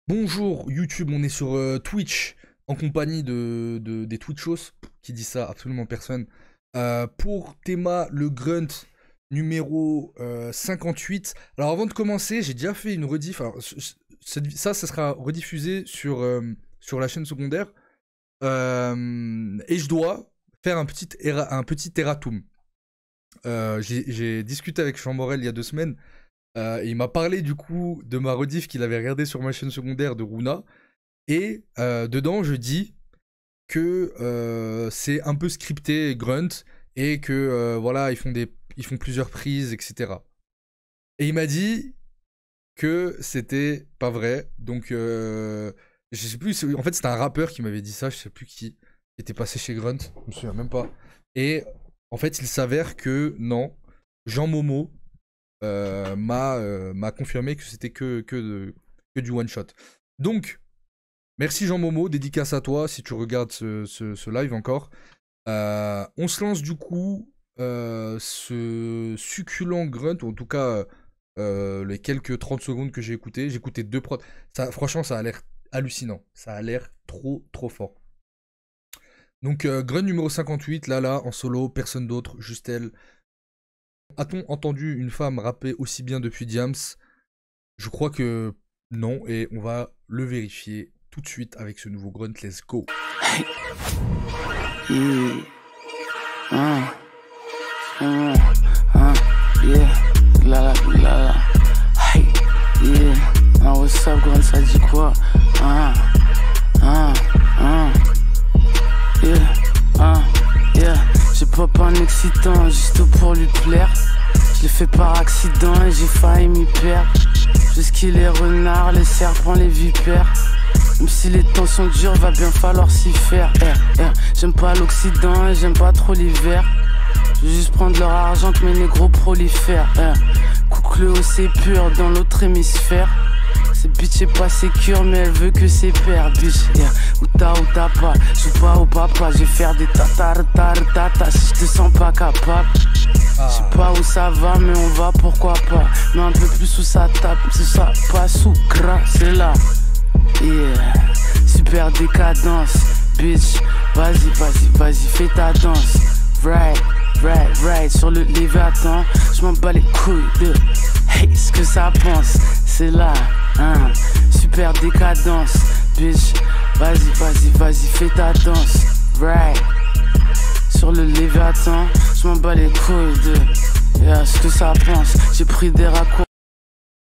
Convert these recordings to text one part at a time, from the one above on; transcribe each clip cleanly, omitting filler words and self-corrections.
Bonjour YouTube, on est sur Twitch en compagnie des Twitchos, qui dit ça absolument personne. Pour Théma le Grunt numéro 58. Alors avant de commencer, j'ai déjà fait une rediff. Alors, ça sera rediffusé sur la chaîne secondaire. Et je dois faire un petit erratum. J'ai discuté avec Chamborel il y a 2 semaines. Et il m'a parlé du coup de ma rediff qu'il avait regardé sur ma chaîne secondaire de Runa. Et dedans, je dis que c'est un peu scripté Grunt et que voilà, ils font plusieurs prises, etc. Et il m'a dit que c'était pas vrai. Donc, je sais plus. En fait, c'était un rappeur qui m'avait dit ça. Je sais plus qui était passé chez Grunt. Je me souviens même pas. Et en fait, il s'avère que non, Jean Momo m'a confirmé que c'était que du one shot. Donc, merci Jean Momo, dédicace à toi si tu regardes ce live encore. On se lance du coup ce succulent grunt, ou en tout cas les quelques 30 secondes que j'ai écouté. J'ai écouté 2 prods. Franchement, ça a l'air hallucinant. Ça a l'air trop fort. Donc, grunt numéro 58, là, en solo, personne d'autre, juste elle. A-t-on entendu une femme rapper aussi bien depuis Diams? Je crois que non, et on va le vérifier tout de suite avec ce nouveau grunt. Let's go. What's up, grunt, ça dit quoi? J'ai pop un excitant juste pour lui plaire. Je l'ai fait par accident et j'ai failli m'y perdre. Jusqu'il les renards, les serpents, les vipères. Même si les temps sont durs, va bien falloir s'y faire. J'aime pas l'Occident et j'aime pas trop l'hiver. Je veux juste prendre leur argent que mes négros prolifèrent. Coucleux c'est pur dans l'autre hémisphère. Cette bitch est pas sécure mais elle veut que c'est père, bitch. Ou t'as pas, joue pas au papa. J'ai faire des tata si je te sens pas capable. J'sais pas où ça va mais on va pourquoi pas. Mais un peu plus où ça tape, c'est ça, pas sous gras, c'est là. Super décadence, bitch. Vas-y, fais ta danse. Right, sur le Léviathan. J'm'en bats les couilles de hey, ce que ça pense, c'est là. Super décadence, bitch. Vas-y, fais ta danse. Right, sur le Léviathan. J'm'en bats les couilles de ce que ça pense. J'ai pris des raccourcis.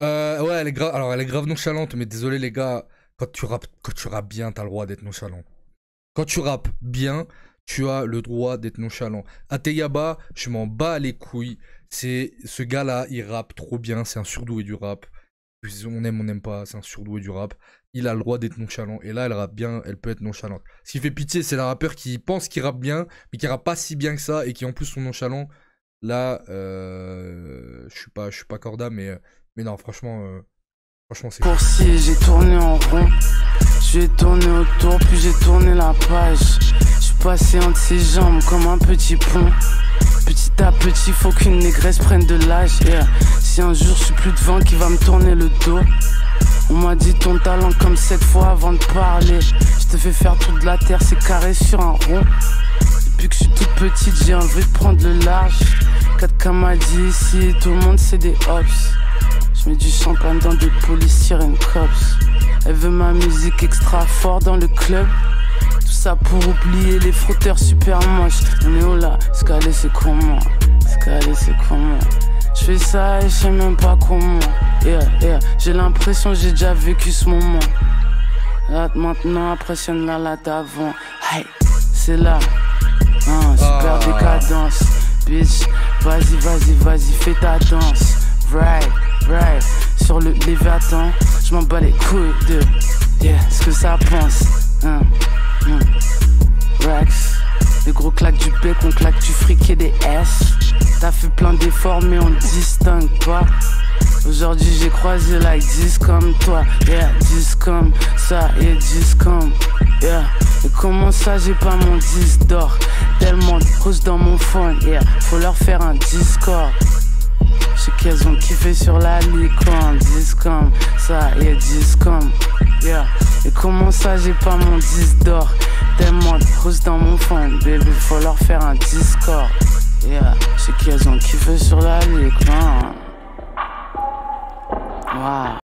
Ouais, elle est grave. Alors, elle est grave nonchalante, mais désolé les gars. Quand tu rappes bien, t'as le droit d'être nonchalant. Quand tu rappes bien, tu as le droit d'être nonchalant. Ateyaba, je m'en bats les couilles. C'est ce gars-là, il rappe trop bien. C'est un surdoué du rap. On n'aime pas. C'est un surdoué du rap. Il a le droit d'être nonchalant. Et là, elle rappe bien. Elle peut être nonchalante. Ce qui fait pitié, c'est la rappeur qui pense qu'il rappe bien, mais qui rappe pas si bien que ça et qui en plus sont nonchalants. Là, je suis pas corda, mais non, franchement, c'est. Pour si j'ai tourné en rond, j'ai tourné autour, puis j'ai tourné la page. J'suis passé entre ses jambes comme un petit pont. Petit à petit, faut qu'une négresse prenne de l'âge. Si un jour j'suis plus devant, qui va me tourner le dos. On m'a dit ton talent comme 7 fois avant de parler. Je te fais faire toute la terre, c'est carré sur un rond. Depuis que je suis toute petite, j'ai envie de prendre le large. 4K m'a dit ici, tout le monde c'est des hops. Je mets du champagne dans des polystyrène cops. Elle veut ma musique extra fort dans le club. Tout ça pour oublier les frotteurs super moches. On est où là? Scalé c'est comment? Je fais ça et je sais même pas comment. J'ai l'impression que j'ai déjà vécu ce moment. Là maintenant impressionne la latte avant. Hey, c'est là. Super décadence. Bitch, vas-y, fais ta danse. Right, sur le Léviathan. J'm'en bats les couilles de ce que ça pense. Rex, les gros claques du bec, on claque du fric et des S. T'as fait plein d'efforts mais on distingue pas. Aujourd'hui j'ai croisé like 10 comme toi. 10 comme ça et 10 comme Et comment ça j'ai pas mon 10 d'or? Tellement de roses dans mon phone. Faut leur faire un Discord. Je sais qu'elles ont kiffé sur la licorne. 10 comme ça et 10 comme Yeah. Et comment ça j'ai pas mon 10 d'or? Tellement de rousse dans mon fond, baby, faut leur faire un Discord. Yeah, je sais qu'ils ont kiffé sur la ligue, hein. Wow.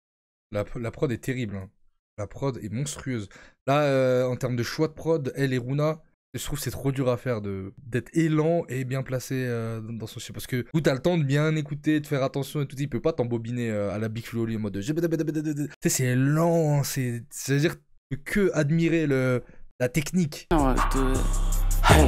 La prod est terrible, hein. La prod est monstrueuse. Là, en termes de choix de prod, elle et Runa, je trouve que c'est trop dur à faire d'être élan et bien placé dans son chien. Parce que où t'as le temps de bien écouter, de faire attention et tout, il peut pas t'embobiner à la Big Flo en mode. Tu sais, c'est lent, c'est-à-dire que admirer la technique. Hey,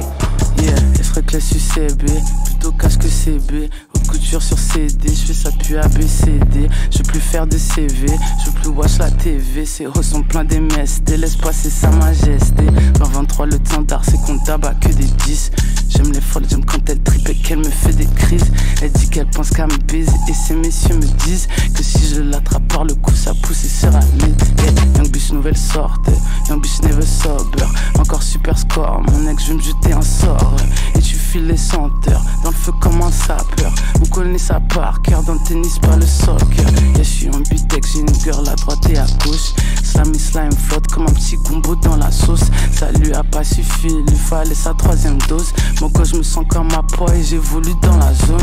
yeah, elle serait classe UCB, plutôt cash que CB. Haute couture sur CD, je fais ça depuis ABCD. Je veux plus faire de CV, je veux plus watch la TV. Ces roses sont pleins d'MSD, laisse passer sa majesté. 20-23 le standard, c'est qu'on tabac que des 10. J'aime les folles, j'aime quand elle tripe et qu'elle me fait des crises. Elle dit qu'elle pense qu'à me baiser et ces messieurs me disent que si je l'attrape par le cou, ça pousse et sera mise. Yeah, young bitch nouvelle sorte, young bitch never sober. Encore super score, mon ex je vais me jeter un sort. Et tu files les senteurs, dans le feu comme un sapeur. On connaît ça par cœur, dans le tennis pas le soccer. Yeah, je suis en bitex, j'ai une girl à droite et à gauche. Slimy slime flotte comme un petit gombo dans la sauce. Ça lui a pas suffi, il lui fallait sa 3e dose. Mon corps je me sens comme ma poids et j'évolue dans la zone.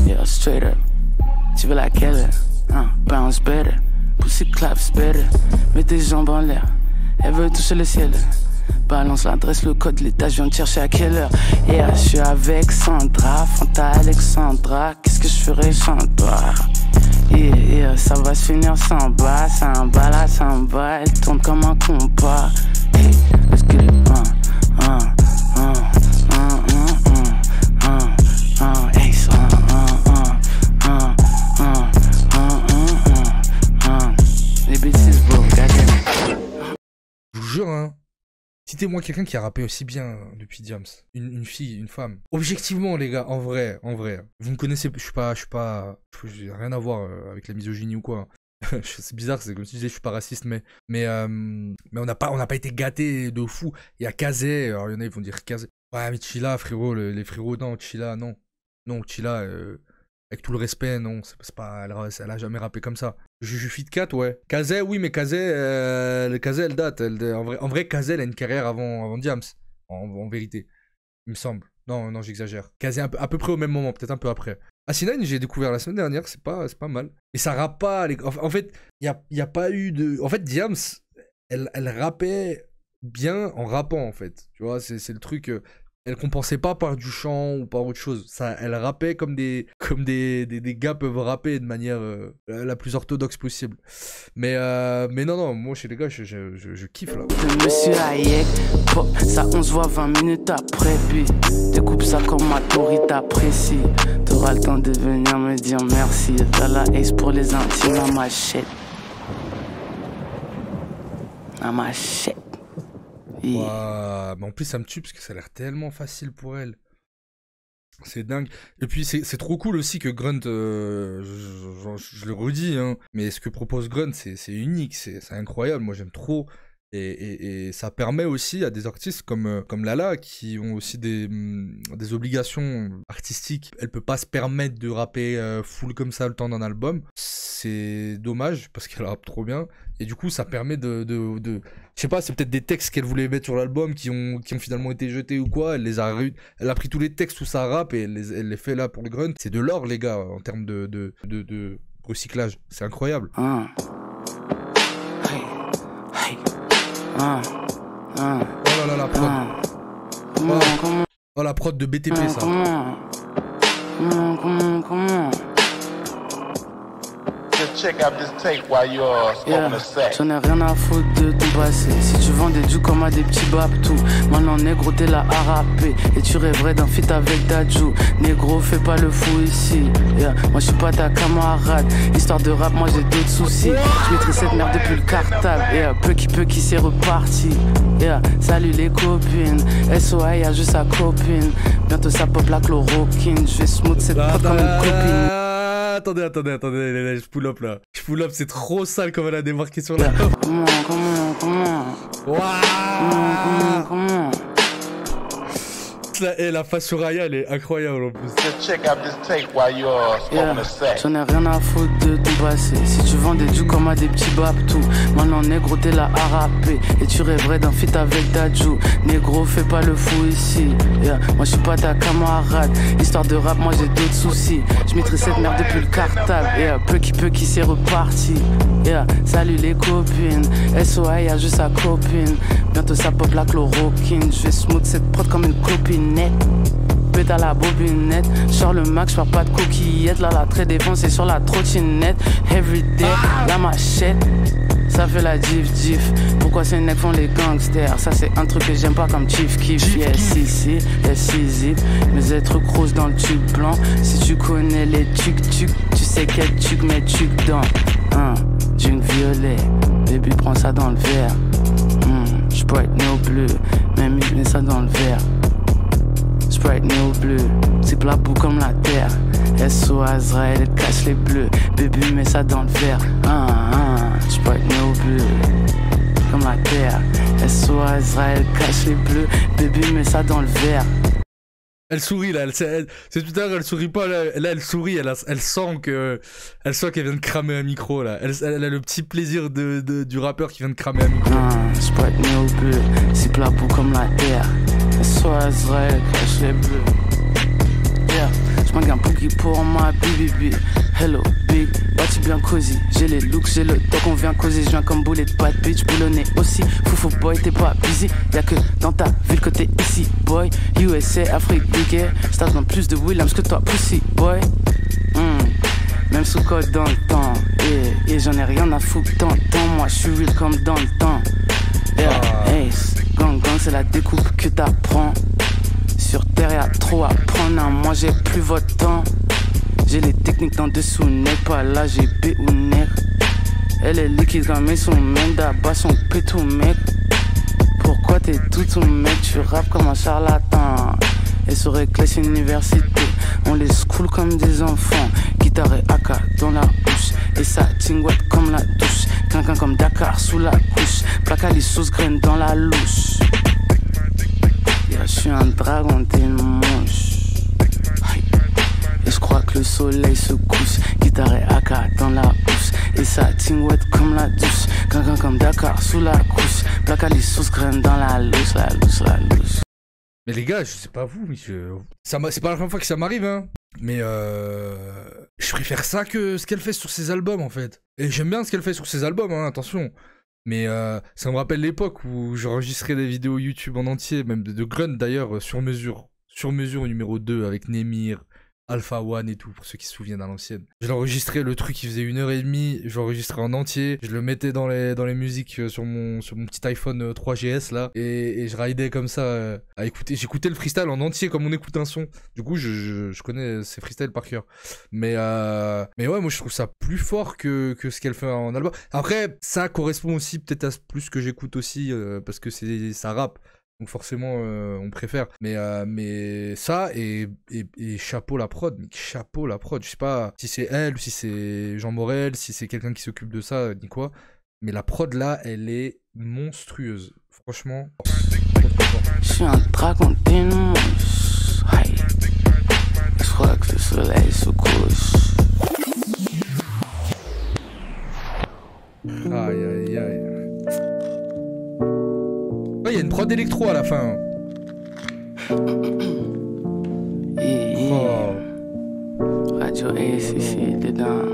Yeah, straight up. Tu veux laquelle? Bounce better. Pussy claps better. Mets tes jambes en l'air. Elle veut toucher le ciel. Balance l'adresse, le code, l'étage, je viens te chercher à quelle heure? Yeah, je suis avec Sandra, Fanta Alexandra. Qu'est-ce que je ferais sans toi? Yeah, ça va se finir sans bas. Samba la samba, elle tourne comme un compas. Hey, let's get it, les bêtises, bro, je vous jure, hein. Citez-moi quelqu'un qui a rappé aussi bien depuis Diams. Une fille, une femme. Objectivement, les gars, en vrai. Vous me connaissez, j'ai rien à voir avec la misogynie ou quoi. C'est bizarre, c'est comme si je disais je suis pas raciste, mais on n'a pas été gâtés de fou. Il y a Kazé, alors il y en a ils vont dire Kazé. Ouais mais Chilla frérot, les frérots, non, Chilla, non. Non, Chilla, avec tout le respect, non, c'est pas, elle a jamais rappé comme ça. Juju Fit Cat, ouais. Kazé, oui, mais Kazé, elle date. En vrai, Kazé, elle a une carrière avant Diams, en vérité, il me semble. Non, j'exagère. Kazé, à peu près au même moment, peut-être un peu après. Asinine, j'ai découvert la semaine dernière, c'est pas mal. Et ça rappe pas. En fait, il y a pas eu de. En fait, Diams, elle rappait bien en rappant, en fait. Tu vois, c'est le truc. Elle compensait pas par du chant ou par autre chose. Ça, elle rappait comme des gars peuvent rapper de manière la plus orthodoxe possible. Mais non, moi chez les gars, je kiffe là. Monsieur Hayek, pop, ça 11 voix 20 minutes après, puis découpe ça comme ma tourie t'apprécie. T'auras le temps de venir me dire merci. T'as la ace pour les intimes, la machette. La machette. Wow, mais en plus ça me tue parce que ça a l'air tellement facile pour elle. C'est dingue. Et puis c'est trop cool aussi que Grunt, je le redis, hein, mais ce que propose Grunt c'est unique, c'est incroyable, moi j'aime trop. Et ça permet aussi à des artistes comme Lala qui ont aussi des obligations artistiques. Elle peut pas se permettre de rapper full comme ça le temps d'un album. C'est dommage parce qu'elle rappe trop bien. Et du coup ça permet de je sais pas, c'est peut-être des textes qu'elle voulait mettre sur l'album qui ont finalement été jetés ou quoi. Elle a pris tous les textes où ça rappe et elle les fait là pour le Grunt. C'est de l'or les gars en termes de recyclage. C'est incroyable. Oh là là, la prod. Oh la prod de BTP ça. J'en ai rien à foutre de ton passé. Si tu vendais du comme à des petits babtou, maintenant négro t'es là à rapper. Et tu rêverais d'un feat avec Dadju. Négro fais pas le fou ici. Yeah. Moi je suis pas ta camarade. Histoire de rap, moi j'ai d'autres soucis. Je maîtrise cette merde depuis le cartable. Yeah. Peu qui c'est reparti. Yeah. Salut les copines. SOA y'a juste sa copine. Bientôt ça pop la chloroquine. Je vais smooth cette prod comme une copine. Attendez, je pull up là. Je pull up, c'est trop sale comme elle a démarqué sur la. Comment Waouh. plus, la face sur Raya, elle est incroyable en plus. Yeah, j'en ai rien à foutre de ton passé. Si tu vends des jus comme à des petits baptous, maintenant négro t'es là à rapper. Et tu rêverais d'un feat avec Dadju. Négro fais pas le fou ici. Yeah, moi je suis pas ta camarade. Histoire de rap, moi j'ai d'autres soucis. Je maîtrise cette merde depuis le cartable. Yeah, peu qui c'est reparti. Yeah, salut les copines. SOA y'a juste sa copine. Bientôt ça pop la chloroquine. Je vais smooth cette prod comme une copinette. Pète à la bobinette. Genre le max, j'pars pas de coquillettes. Là la très défoncée sur la trottinette. Everyday, la machette. Ça fait la diff. Pourquoi ces necks font les gangsters? Ça c'est un truc que j'aime pas comme Chief Keef. Yeah, si, zip. Mes êtres roses dans le tube blanc. Si tu connais les tuc, tu sais quel tuc met tuc dans. Junk violet, baby prends ça dans le verre. Sprite néo bleu, même il met ça dans le verre. Sprite néo bleu, c'est plat bout comme la terre. SO Azrael, elle cache les bleus. Baby met ça dans le verre. Sprite néo bleu, comme la terre. SO Azrael, cache les bleus. Baby met ça dans le verre. Elle sourit là, c'est tout à l'heure, elle sourit pas là, elle sourit, elle sent qu'elle vient de cramer un micro là. Elle a le petit plaisir du rappeur qui vient de cramer un micro. Sprite néo bleu, c'est plat bout comme la terre. Soit Azrael, cache les bleus. Yeah, j'manque un boogie pour ma bibi. Hello big, bâti bien cosy. J'ai les looks, j'ai le temps qu'on vient causer. Je viens comme boulet de bad bitch, boulonné aussi. Foufou boy, t'es pas busy. Y'a que dans ta ville que t'es ici, boy. USA, Afrique, big air. J'tape dans plus de Williams que toi, pussy, boy. Même sous code dans le temps. Et j'en ai rien à foutre dans le temps. Moi, j'suis real comme dans le temps. Yeah, ace, gang, c'est la découpe que t'apprends. Sur terre, y'a trop à prendre. Moi, j'ai plus votre temps. J'ai les techniques d'en dessous, n'est pas là, j'ai B ou nec. Elle est liquide comme son mec, d'abord son pétou mec. Pourquoi t'es tout mec, tu rappes comme un charlatan. Et sur Reckless Université, on les school comme des enfants. Guitare et AK dans la bouche, et ça tingouette comme la douche. Quinquin comme Dakar sous la couche, placali sauce graine dans la louche. Yeah, j'suis un dragon, t'es une mouche. Et je crois que le soleil se couche. Guitare et AK dans la bouche, et ça tingouette comme la douche. Quinquin comme Dakar sous la couche, placali sauce graine dans la louche, la louche. Mais les gars, je sais pas vous, mais c'est pas la première fois que ça m'arrive, hein. Mais je préfère ça que ce qu'elle fait sur ses albums, en fait. Et j'aime bien ce qu'elle fait sur ses albums, hein, attention. Mais ça me rappelle l'époque où j'enregistrais des vidéos YouTube en entier, même de Grunt d'ailleurs, sur mesure numéro 2 avec Nemir, Alpha One et tout, pour ceux qui se souviennent à l'ancienne. Je l'enregistrais, le truc il faisait 1h30, je l'enregistrais en entier, je le mettais dans les musiques sur mon petit iPhone 3GS là, et je ridais comme ça à écouter. J'écoutais le freestyle en entier comme on écoute un son. Du coup, je connais ces freestyles par cœur. Mais ouais, moi je trouve ça plus fort que ce qu'elle fait en album. Après, ça correspond aussi peut-être à plus ce que j'écoute aussi, parce que ça rappe. Donc forcément, on préfère. Mais ça, et chapeau la prod. Mais chapeau la prod. Je sais pas si c'est elle, ou si c'est Jean Morel, si c'est quelqu'un qui s'occupe de ça, ni quoi. Mais la prod là, elle est monstrueuse. Franchement, je suis un dragon d'une mouche. Je crois que le soleil se couche. Aïe. Il y a une prod électro à la fin. Radio Ace ici dedans.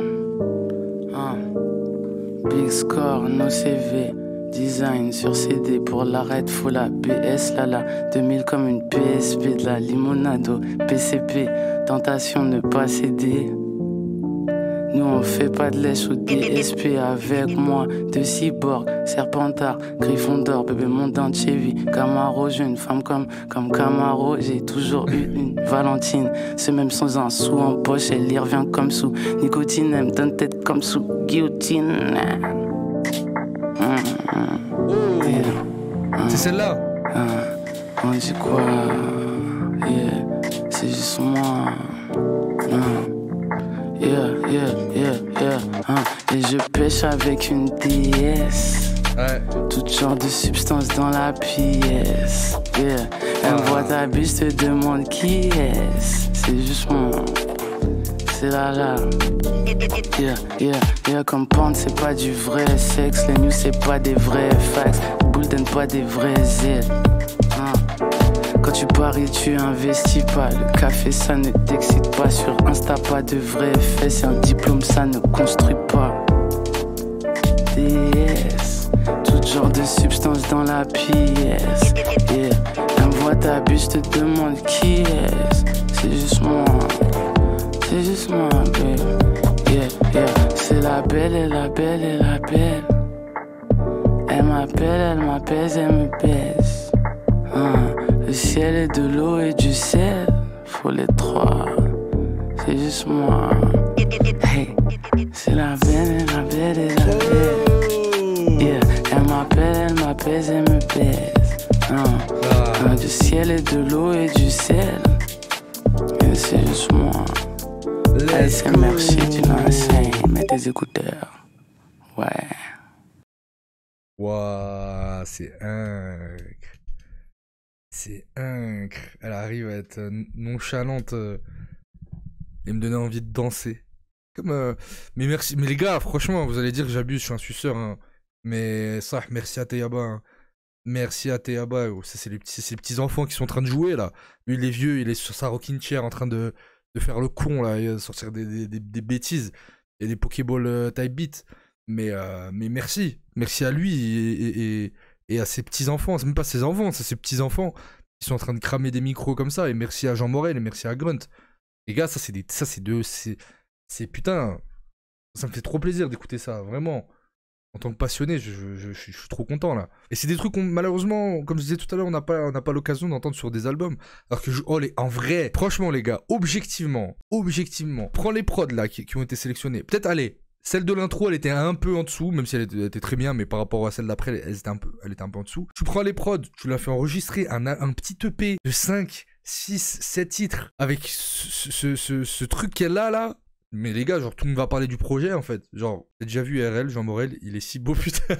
Big score, no CV. Design sur CD pour l'arrêt, faut la BS là 2000 comme une PSP, de la limonado, PCP, tentation ne pas céder. Nous on fait pas de lèche ou DSP avec moi. De cyborg, serpentard, griffon d'or, bébé montant de Chevy, Camaro, j'ai une femme comme Camaro. J'ai toujours eu une Valentine, c'est même sans un sou en poche, elle y revient comme sous nicotine, elle me donne tête comme sous guillotine. C'est celle-là. On dit quoi? C'est juste moi. Et je pêche avec une déesse. Ouais. Tout genre de substance dans la pièce. Yeah. Elle voit ta biche, te demande qui est-ce. C'est juste moi. C'est la. Yeah, comme pente, c'est pas du vrai sexe. Les news, c'est pas des vrais facts. Boule donne pas des vrais ailes. Quand tu paries, tu investis pas. Le café, ça ne t'excite pas. Sur Insta, pas de vrais faits. C'est un diplôme, ça ne construit pas. Yes. Tout genre de substance dans la pièce. Yeah. Elle voit ta bûche, te demande qui est-ce. C'est juste moi. C'est juste moi, babe. Yeah. C'est la belle, et la belle, et la belle. Elle m'appelle, elle m'apaise, elle me baise. Le ciel est de l'eau et du sel. Faut les trois. C'est juste moi. Hey. C'est la belle, et la belle, et la belle. Yeah. Elle m'appelle, elle m'apaise, elle me baise. Du ciel et de l'eau et du sel. Et c'est juste moi. Let's go. Merci, tu l'enseignes. Mets tes écouteurs. Ouais. Waouh, c'est incre. C'est incre. Elle arrive à être nonchalante et me donner envie de danser. Comme, mais merci. Mais les gars, franchement, vous allez dire que j'abuse, je suis un suceur. Hein. Mais ça, merci à Teyaba. Hein. Merci à Teyaba. Ça, c'est les petits enfants qui sont en train de jouer là. Lui, il est vieux, il est sur sa rocking chair en train de faire le con là, et sortir des bêtises et des Pokéball type beat. Mais merci à lui et à ses petits enfants. C'est même pas ses enfants, c'est ses petits enfants qui sont en train de cramer des micros comme ça. Et merci à Jean Morel et merci à Grunt. Les gars, c'est putain, ça me fait trop plaisir d'écouter ça, vraiment. En tant que passionné, je suis trop content là. Et c'est des trucs qu'on, malheureusement, comme je disais tout à l'heure, on n'a pas l'occasion d'entendre sur des albums. Alors que, en vrai, franchement les gars, objectivement, prends les prods là qui ont été sélectionnés. Peut-être, allez, celle de l'intro, elle était un peu en dessous, même si elle était très bien, mais par rapport à celle d'après, elle était un peu en dessous. Tu prends les prods, tu l'as fait enregistrer un petit EP de 5, 6, 7 titres avec ce truc qu'elle a là. Mais les gars, genre, tout le monde va parler du projet, en fait. Genre, t'as déjà vu RL, Jean Morel, il est si beau, putain.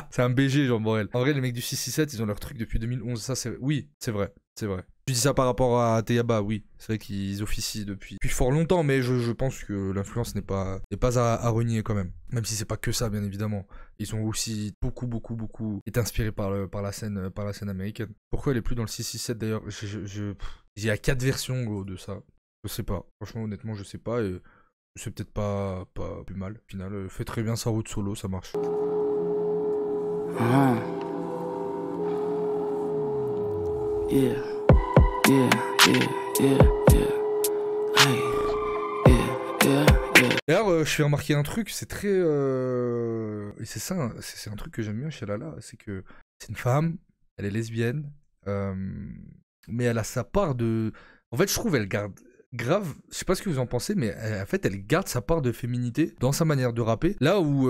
C'est un BG, Jean Morel. En vrai, les mecs du 667, ils ont leur truc depuis 2011. Ça, oui, c'est vrai. Je dis ça par rapport à Teyaba, oui. C'est vrai qu'ils officient depuis fort longtemps, mais je pense que l'influence n'est pas à renier, quand même. Même si c'est pas que ça, bien évidemment. Ils ont aussi beaucoup été inspirés par la scène américaine. Pourquoi elle est plus dans le 667, d'ailleurs? Il y a 4 versions, gros, de ça. Je sais pas. Franchement, honnêtement, je sais pas, et... c'est peut-être pas plus mal. Au final, fait très bien sa route solo, ça marche. Yeah. D'ailleurs, je fais remarquer un truc, c'est très... Et c'est ça, hein, c'est un truc que j'aime bien chez Lala, c'est que c'est une femme, elle est lesbienne, mais elle a sa part de... En fait, je trouve elle garde... grave, je sais pas ce que vous en pensez, mais en fait elle garde sa part de féminité dans sa manière de rapper. Là où,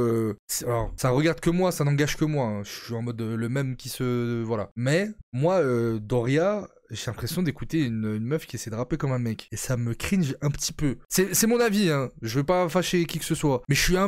alors ça regarde que moi, ça n'engage que moi, hein. Je suis en mode le même qui se... voilà. Mais moi, Doria, j'ai l'impression d'écouter une meuf qui essaie de rapper comme un mec. Et ça me cringe un petit peu. C'est mon avis, hein. Je veux pas fâcher qui que ce soit. Mais je suis en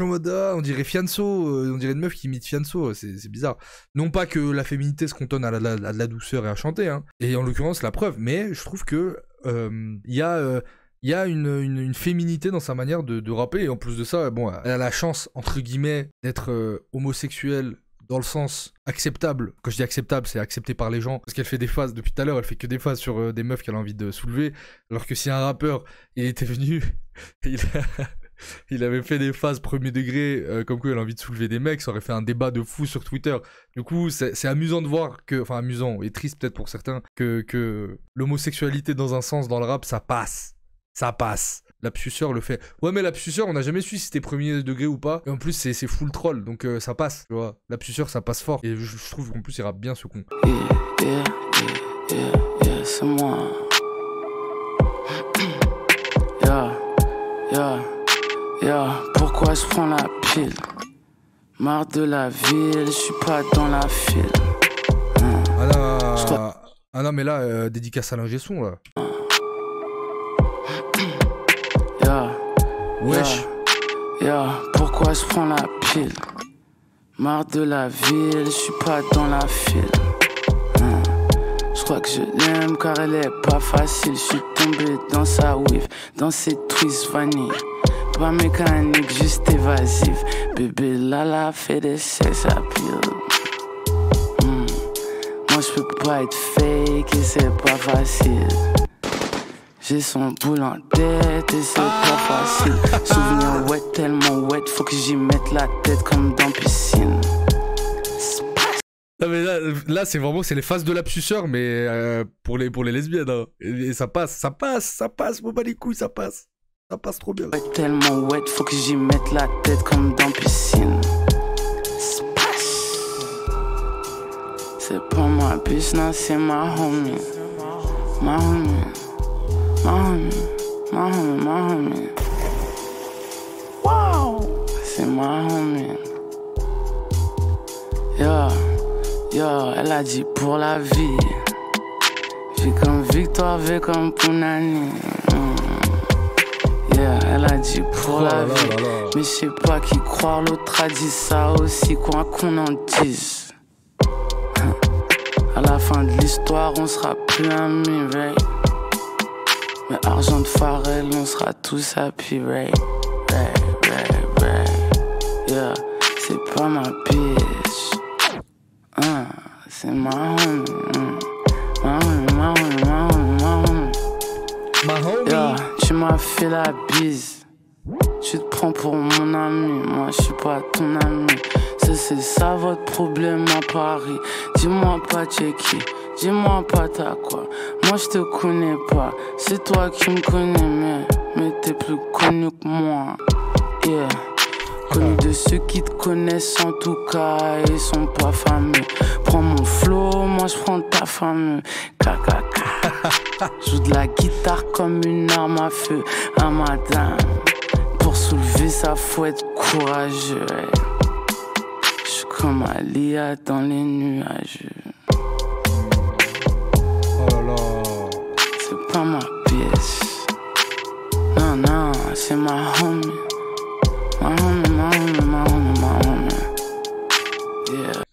mode, on dirait Fianso, on dirait une meuf qui imite Fianso, c'est bizarre. Non pas que la féminité se cantonne à la douceur et à chanter, hein. Et en l'occurrence, la preuve. Mais je trouve que il y a une féminité dans sa manière de rapper, et en plus de ça, bon, elle a la chance, entre guillemets, d'être homosexuelle dans le sens acceptable. Quand je dis acceptable, c'est accepté par les gens, parce qu'elle fait des phases, depuis tout à l'heure, elle fait que des phases sur des meufs qu'elle a envie de soulever, alors que si un rappeur, il était venu, il avait fait des phases premier degré, comme quoi il a envie de soulever des mecs, ça aurait fait un débat de fou sur Twitter. Du coup, c'est amusant de voir que, enfin amusant, et triste peut-être pour certains, que l'homosexualité dans un sens, dans le rap, ça passe. L'absuceur le fait. Ouais, mais l'absuceur, on n'a jamais su si c'était premier degré ou pas. Et en plus, c'est full troll, donc ça passe, tu vois. L'absueur, ça passe fort. Et je trouve qu'en plus, il rappe bien, ce con. Yeah, c'est moi. Pourquoi je prends la pile? Marre de la ville, je suis pas dans la file. Ah non, mais là, dédicace à l'ingé son, là. Wesh. Pourquoi je prends la pile? Marre de la ville, je suis pas dans la file. Je crois que je l'aime car elle est pas facile. Je suis tombé dans sa whiff, dans ses twists vanille. Pas mécanique, juste évasif. Bébé Lala fait des sex appeal. Moi je peux pas être fake et c'est pas facile. J'ai son boule en tête et c'est pas facile. Souvenir wet, tellement wet, faut que j'y mette la tête comme dans piscine. Non mais là c'est vraiment c'est les phases de l'absuceur mais pour les lesbiennes hein. Et ça passe, bon bah les couilles ça passe trop bien. Wet, tellement wet, faut que j'y mette la tête comme dans piscine. C'est pas ma business, c'est ma homie. Ma homie. Wow, c'est ma homie. Yo, elle a dit pour la vie. Vie comme Victoire, vie comme Punani. Elle a dit pour la vie. Mais je sais pas qui croire, l'autre a dit ça aussi, quoi qu'on en dise. À la fin de l'histoire, on sera plus amis, right? Mais argent de Pharrell, on sera tous happy, right? Yeah, c'est pas ma bitch. C'est ma homie. Ma homie. Yeah, tu m'as fait la bise. Tu te prends pour mon ami. Moi, je suis pas ton ami. C'est ça votre problème à Paris. Dis-moi pas t'es qui. Dis-moi pas t'as quoi. Moi je te connais pas. C'est toi qui me connais mais t'es plus connu que moi. Yeah. Connu de ceux qui te connaissent en tout cas. Ils sont pas fameux. Prends mon flow, moi je prends ta fameux. Kakaka. Joue de la guitare comme une arme à feu. À madame. Pour soulever ça faut être courageux. Comme Alia dans les nuages. Oh là là. C'est pas ma pièce. Non, c'est ma homie. Ma homie.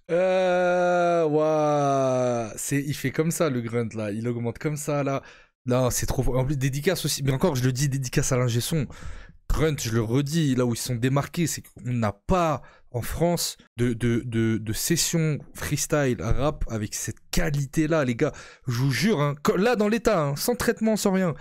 Yeah. Wow. Il fait comme ça le grunt là. Il augmente comme ça là. Non, c'est trop fort. En plus, dédicace aussi. Mais encore, je le dis, dédicace à l'ingé son. Grunt, je le redis, là où ils sont démarqués, c'est qu'on n'a pas en France de session freestyle rap avec cette qualité-là, les gars. Je vous jure, hein, là dans l'état, hein, sans traitement, sans rien.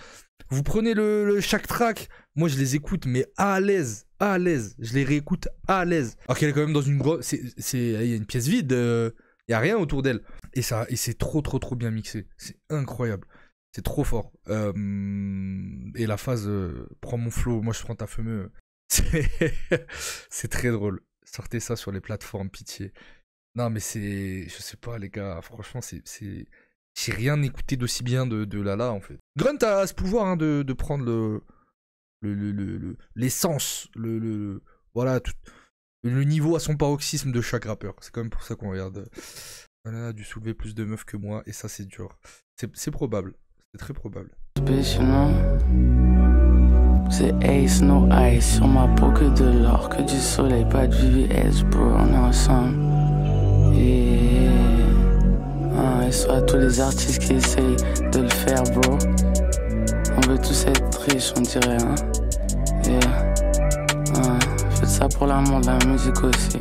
Vous prenez chaque track, moi je les écoute, mais à l'aise. Je les réécoute à l'aise. Alors qu'elle est quand même dans une grosse. Il y a une pièce vide, il n'y a rien autour d'elle. Et c'est trop bien mixé. C'est incroyable. C'est trop fort. Et la phase prends mon flow, moi je prends ta fameux. C'est très drôle. Sortez ça sur les plateformes, pitié. Non, mais je sais pas, les gars. Franchement, j'ai rien écouté d'aussi bien de Lala, en fait. Grunt a ce pouvoir hein, de prendre l'essence, voilà, le niveau à son paroxysme de chaque rappeur. C'est quand même pour ça qu'on regarde. Voilà, a dû soulever plus de meufs que moi, et ça, c'est dur. C'est probable. C'est très probable. C'est Ace, no ice. Sur ma peau que de l'or, que du soleil, pas de VVS, bro. On est ensemble. Et soit tous les artistes qui essayent de le faire, bro. On veut tous être riches, on dirait, hein. Faites ça pour l'amour de la musique aussi.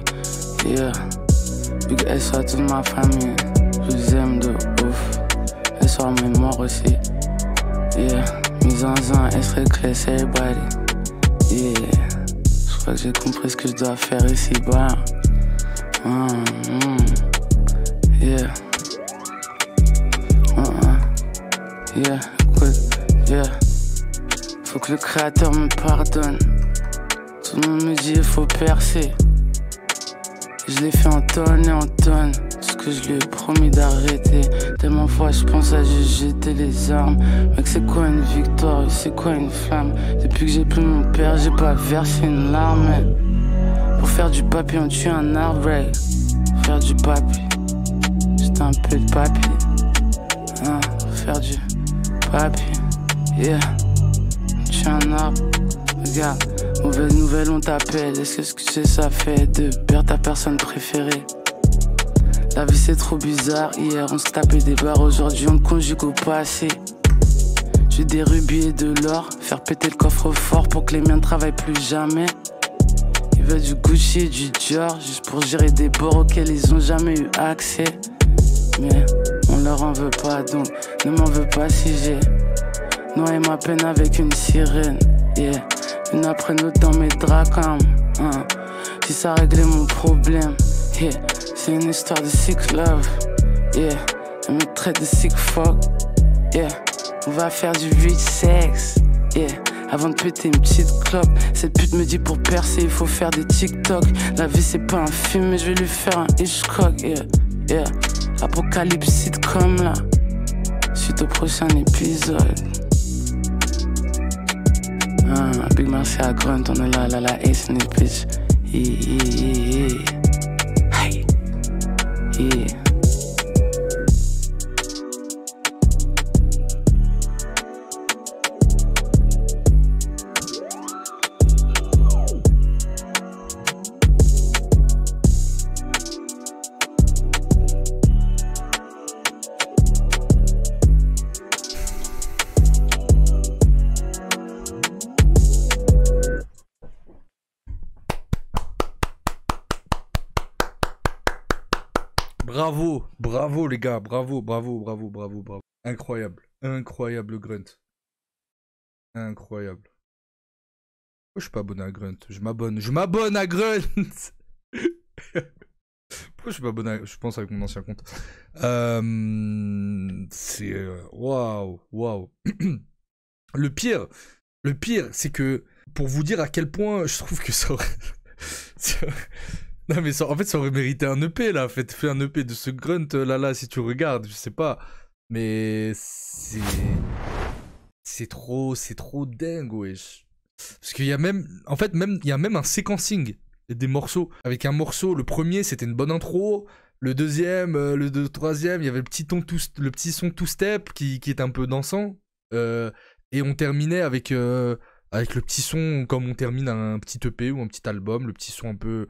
Big S à toute ma famille. Je vous aime de ouf. Et soit mes morts aussi. Mise en zin, elle serait classe, everybody. Je crois que j'ai compris ce que je dois faire ici bas. Faut que le créateur me pardonne. Tout le monde me dit il faut percer. Je l'ai fait en tonnes et en tonnes. Tout ce que je lui ai promis d'arrêter. Tellement fois je pense à juste jeter les armes. Mec, c'est quoi une victoire? C'est quoi une flamme? Depuis que j'ai plus mon père, j'ai pas versé une larme. Pour faire du papier, on tue un arbre. Pour faire du papier, juste un peu de papier. Pour faire du papier, on tue un arbre. Regarde, Mauvaise nouvelle, on t'appelle. Est-ce que ce que tu sais, ça fait de perdre ta personne préférée? La vie c'est trop bizarre. Hier on se tapait des barres, aujourd'hui on te conjugue au passé. J'ai des rubis et de l'or, faire péter le coffre-fort pour que les miens ne travaillent plus jamais. Ils veulent du Gucci et du Dior, juste pour gérer des bords auxquels ils ont jamais eu accès. Mais on leur en veut pas, donc ne m'en veux pas si j'ai noyé ma peine avec une sirène. Yeah, une après une autre dans mes draps comme si ça réglait mon problème. Yeah, c'est une histoire de sick love. Yeah, elle me traite de sick fuck. Yeah, on va faire du rich sex. Yeah, avant de péter une petite clope. Cette pute me dit pour percer il faut faire des TikTok. La vie c'est pas un film mais je vais lui faire un Hitchcock. Yeah, yeah, apocalypse sitcom là. Suite au prochain épisode. Big merci à Grunt, on est là, la ace in this bitch. Yeah. Hey. Yeah. Bravo les gars, bravo. Incroyable Grunt. Incroyable. Pourquoi je suis pas abonné à Grunt? Je m'abonne à Grunt. Pourquoi je suis pas abonné à... Je pense avec mon ancien compte. C'est... Waouh. Le pire, c'est que, pour vous dire à quel point je trouve que ça aurait... Non mais ça, en fait ça aurait mérité un EP là, fais un EP de ce Grunt là si tu regardes, je sais pas, mais c'est trop dingue wesh. Parce qu'il y a même, en fait même il y a même un séquencing des morceaux, avec un morceau, le premier c'était une bonne intro, le deuxième, le troisième, il y avait le petit son two step qui est un peu dansant, et on terminait avec le petit son comme on termine un petit EP ou un petit album, le petit son un peu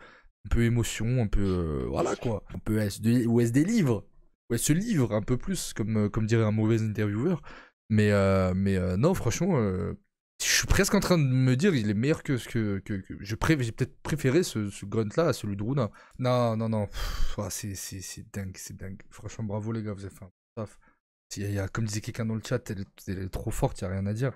émotion, un peu voilà quoi, un peu SD livre, ouais ce livre un peu plus comme dirait un mauvais intervieweur, mais non franchement je suis presque en train de me dire il est meilleur que ce que j'ai peut-être préféré ce Grunt là à celui de Runa. Non c'est dingue, franchement bravo les gars, vous avez fait un taf. Comme disait quelqu'un dans le chat, elle est trop forte, y a rien à dire.